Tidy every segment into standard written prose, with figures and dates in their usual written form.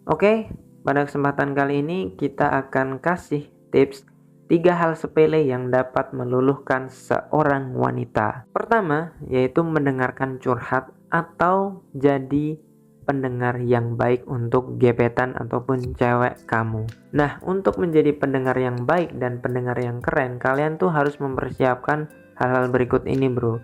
Oke, pada kesempatan kali ini kita akan kasih tips 3 hal sepele yang dapat meluluhkan seorang wanita. Pertama, yaitu mendengarkan curhat atau jadi pendengar yang baik untuk gebetan ataupun cewek kamu. Nah, untuk menjadi pendengar yang baik dan pendengar yang keren, kalian tuh harus mempersiapkan hal-hal berikut ini, bro.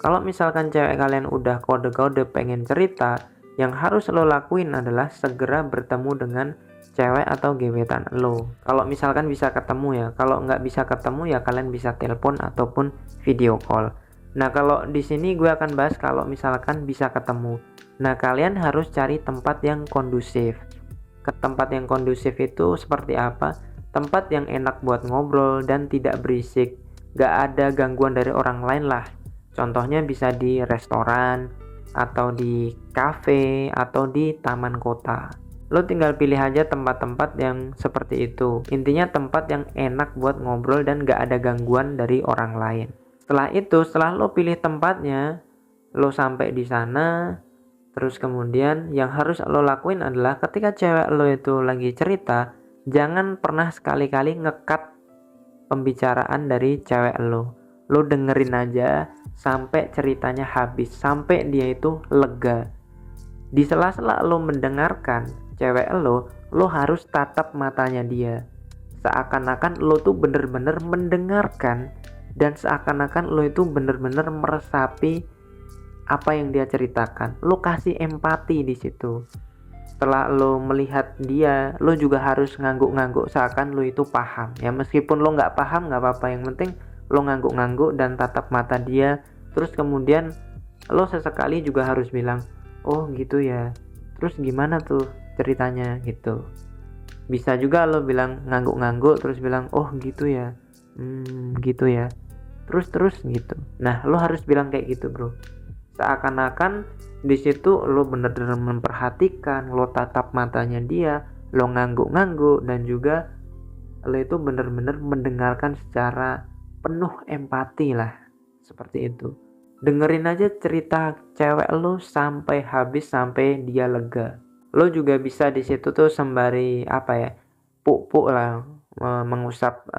Kalau misalkan cewek kalian udah kode-kode pengen cerita, yang harus lo lakuin adalah segera bertemu dengan cewek atau gebetan lo. Kalau misalkan bisa ketemu ya, kalau nggak bisa ketemu ya kalian bisa telepon ataupun video call. Nah, kalau di sini gue akan bahas kalau misalkan bisa ketemu. Nah, kalian harus cari tempat yang kondusif. Ke tempat yang kondusif itu seperti apa? Tempat yang enak buat ngobrol dan tidak berisik. Gak ada gangguan dari orang lain lah. Contohnya bisa di restoran, atau di cafe, atau di taman kota. Lo tinggal pilih aja tempat-tempat yang seperti itu. Intinya tempat yang enak buat ngobrol dan gak ada gangguan dari orang lain. Setelah itu, setelah lo pilih tempatnya, lo sampai di sana, terus kemudian yang harus lo lakuin adalah ketika cewek lo itu lagi cerita, jangan pernah sekali-kali ngekat pembicaraan dari cewek lo. Lo dengerin aja sampai ceritanya habis, sampai dia itu lega. Di sela-sela lo mendengarkan cewek lo harus tatap matanya dia. Seakan-akan lo tuh bener-bener mendengarkan dan seakan-akan lo itu bener-bener meresapi apa yang dia ceritakan. Lo kasih empati di situ. Setelah lo melihat dia, lo juga harus ngangguk-ngangguk seakan lo itu paham. Ya meskipun lo nggak paham nggak apa-apa, yang penting lo ngangguk-ngangguk dan tatap mata dia. Terus kemudian lo sesekali juga harus bilang, oh gitu ya, terus gimana tuh ceritanya gitu. Bisa juga lo bilang ngangguk-ngangguk terus bilang, oh gitu ya, gitu ya, terus gitu. Nah, lo harus bilang kayak gitu, bro. Seakan-akan di situ lo bener-bener memperhatikan, lo tatap matanya dia, lo ngangguk-ngangguk, dan juga lo itu bener-bener mendengarkan secara penuh empati lah, seperti itu. Dengerin aja cerita cewek lo sampai habis, sampai dia lega. Lo juga bisa di situ tuh sembari apa ya, puk-puk lah, mengusap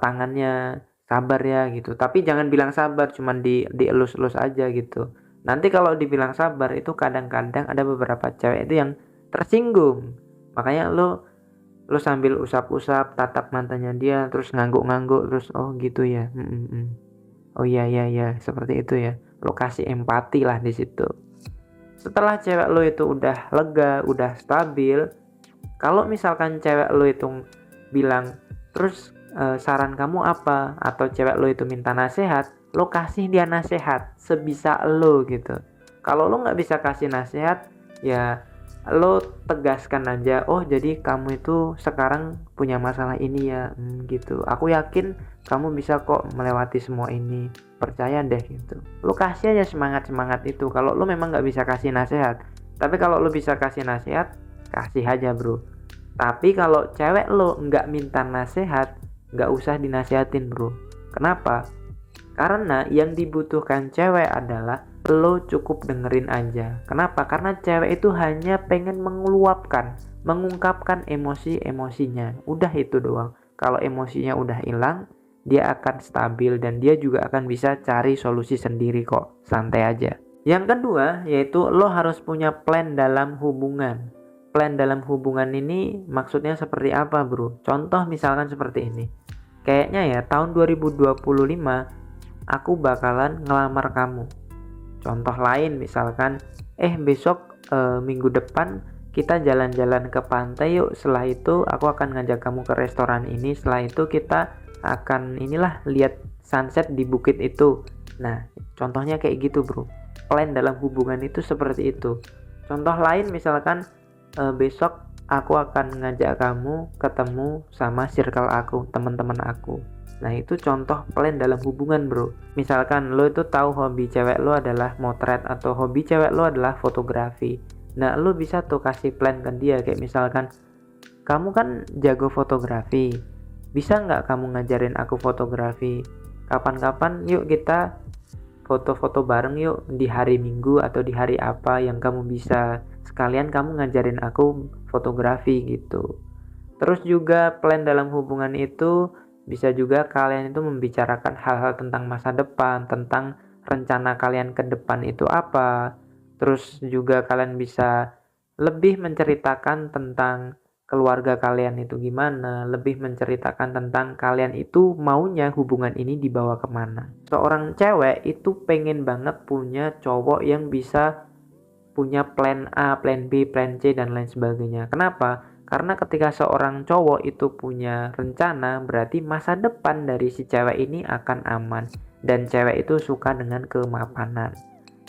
tangannya, sabar ya gitu. Tapi jangan bilang sabar, cuman dielus-elus aja gitu. Nanti kalau dibilang sabar itu kadang-kadang ada beberapa cewek itu yang tersinggung. Makanya lo sambil usap-usap, tatap matanya dia, terus ngangguk-ngangguk, terus oh gitu ya. Oh iya iya iya, seperti itu ya. Lo kasih empati lah di situ. Setelah cewek lo itu udah lega, udah stabil, kalau misalkan cewek lo itu bilang, terus saran kamu apa? Atau cewek lo itu minta nasihat, lo kasih dia nasihat sebisa lo gitu. Kalau lo nggak bisa kasih nasihat, ya lo tegaskan aja, oh jadi kamu itu sekarang punya masalah ini ya, gitu. Aku yakin kamu bisa kok melewati semua ini, percaya deh gitu. Lo kasih aja semangat itu. Kalau lo memang nggak bisa kasih nasihat, tapi kalau lo bisa kasih nasihat, kasih aja, bro. Tapi kalau cewek lo nggak minta nasihat, nggak usah dinasihatin, bro. Kenapa? Karena yang dibutuhkan cewek adalah lo cukup dengerin aja. Kenapa? Karena cewek itu hanya pengen mengeluapkan, mengungkapkan emosi-emosinya. Udah itu doang. Kalau emosinya udah hilang, dia akan stabil dan dia juga akan bisa cari solusi sendiri kok. Santai aja. Yang kedua, yaitu lo harus punya plan dalam hubungan. Plan dalam hubungan ini maksudnya seperti apa, bro? Contoh misalkan seperti ini. Kayaknya ya tahun 2025 aku bakalan ngelamar kamu. Contoh lain misalkan, besok minggu depan kita jalan-jalan ke pantai yuk. Setelah itu aku akan ngajak kamu ke restoran ini. Setelah itu kita akan lihat sunset di bukit itu. Nah, contohnya kayak gitu, bro. Plan dalam hubungan itu seperti itu. Contoh lain misalkan, besok aku akan ngajak kamu ketemu sama circle aku, teman-teman aku. Nah, itu contoh plan dalam hubungan, bro. Misalkan lo itu tahu hobi cewek lo adalah motret atau hobi cewek lo adalah fotografi. Nah, lo bisa tuh kasih plan ke dia, kayak misalkan, kamu kan jago fotografi, bisa nggak kamu ngajarin aku fotografi? Kapan-kapan yuk kita foto-foto bareng yuk, di hari Minggu atau di hari apa yang kamu bisa. sekalian kamu ngajarin aku fotografi gitu. Terus juga plan dalam hubungan itu bisa juga kalian itu membicarakan hal-hal tentang masa depan, tentang rencana kalian ke depan itu apa. Terus juga kalian bisa lebih menceritakan tentang keluarga kalian itu gimana, lebih menceritakan tentang kalian itu maunya hubungan ini dibawa kemana. Seorang cewek itu pengen banget punya cowok yang bisa punya plan A, plan B, plan C, dan lain sebagainya. Kenapa? Karena ketika seorang cowok itu punya rencana, berarti masa depan dari si cewek ini akan aman. Dan cewek itu suka dengan kemapanan.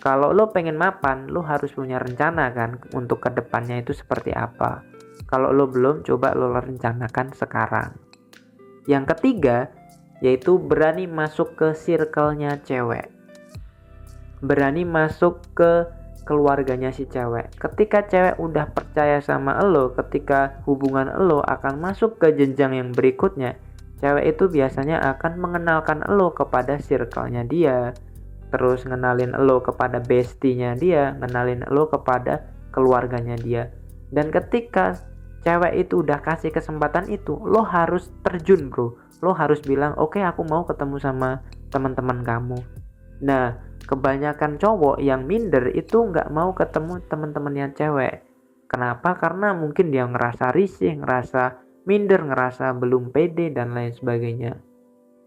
Kalau lo pengen mapan, lo harus punya rencana kan untuk kedepannya itu seperti apa. Kalau lo belum, coba lo rencanakan sekarang. Yang ketiga, yaitu berani masuk ke circle-nya cewek. Berani masuk ke keluarganya si cewek. Ketika cewek udah percaya sama lo, ketika hubungan lo akan masuk ke jenjang yang berikutnya, cewek itu biasanya akan mengenalkan lo kepada circle-nya dia, terus ngenalin lo kepada bestie-nya dia, ngenalin lo kepada keluarganya dia. Dan ketika cewek itu udah kasih kesempatan itu, lo harus terjun bro. Lo harus bilang, oke, aku mau ketemu sama teman-teman kamu. Nah, kebanyakan cowok yang minder itu nggak mau ketemu teman-temannya cewek. Kenapa? Karena mungkin dia ngerasa risih, ngerasa minder, ngerasa belum pede, dan lain sebagainya.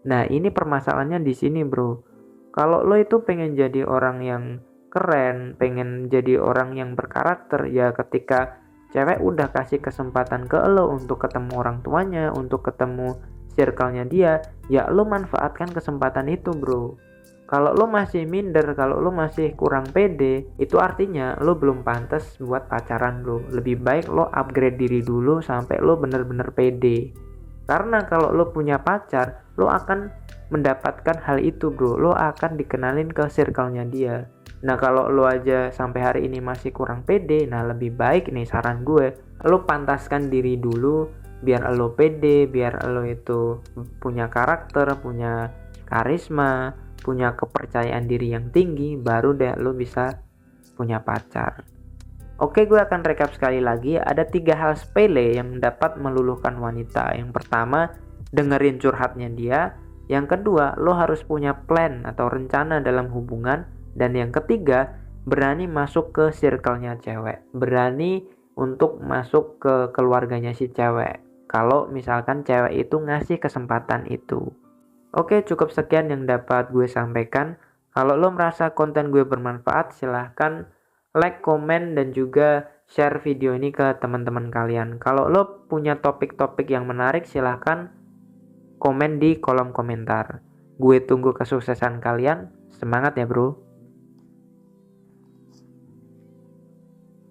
Nah, ini permasalahannya di sini bro. Kalau lo itu pengen jadi orang yang keren, pengen jadi orang yang berkarakter, ya ketika cewek udah kasih kesempatan ke lo untuk ketemu orang tuanya, untuk ketemu circle-nya dia, ya lo manfaatkan kesempatan itu bro. Kalau lo masih minder, kalau lo masih kurang pede, itu artinya lo belum pantas buat pacaran bro. Lebih baik lo upgrade diri dulu sampai lo bener-bener pede. Karena kalau lo punya pacar, lo akan mendapatkan hal itu bro. Lo akan dikenalin ke circle-nya dia. Nah kalau lo aja sampai hari ini masih kurang pede, nah lebih baik nih saran gue, lo pantaskan diri dulu biar lo pede, biar lo itu punya karakter, punya karisma, punya kepercayaan diri yang tinggi, baru deh lo bisa punya pacar. Oke, gue akan rekap sekali lagi. Ada 3 hal sepele yang dapat meluluhkan wanita. Yang pertama, dengerin curhatnya dia. Yang kedua, lo harus punya plan atau rencana dalam hubungan. Dan yang ketiga, berani masuk ke circle-nya cewek. Berani untuk masuk ke keluarganya si cewek. Kalau misalkan cewek itu ngasih kesempatan itu. Oke, cukup sekian yang dapat gue sampaikan. Kalau lo merasa konten gue bermanfaat, silahkan like, komen, dan juga share video ini ke teman-teman kalian. Kalau lo punya topik-topik yang menarik, silahkan komen di kolom komentar. Gue tunggu kesuksesan kalian. Semangat ya bro.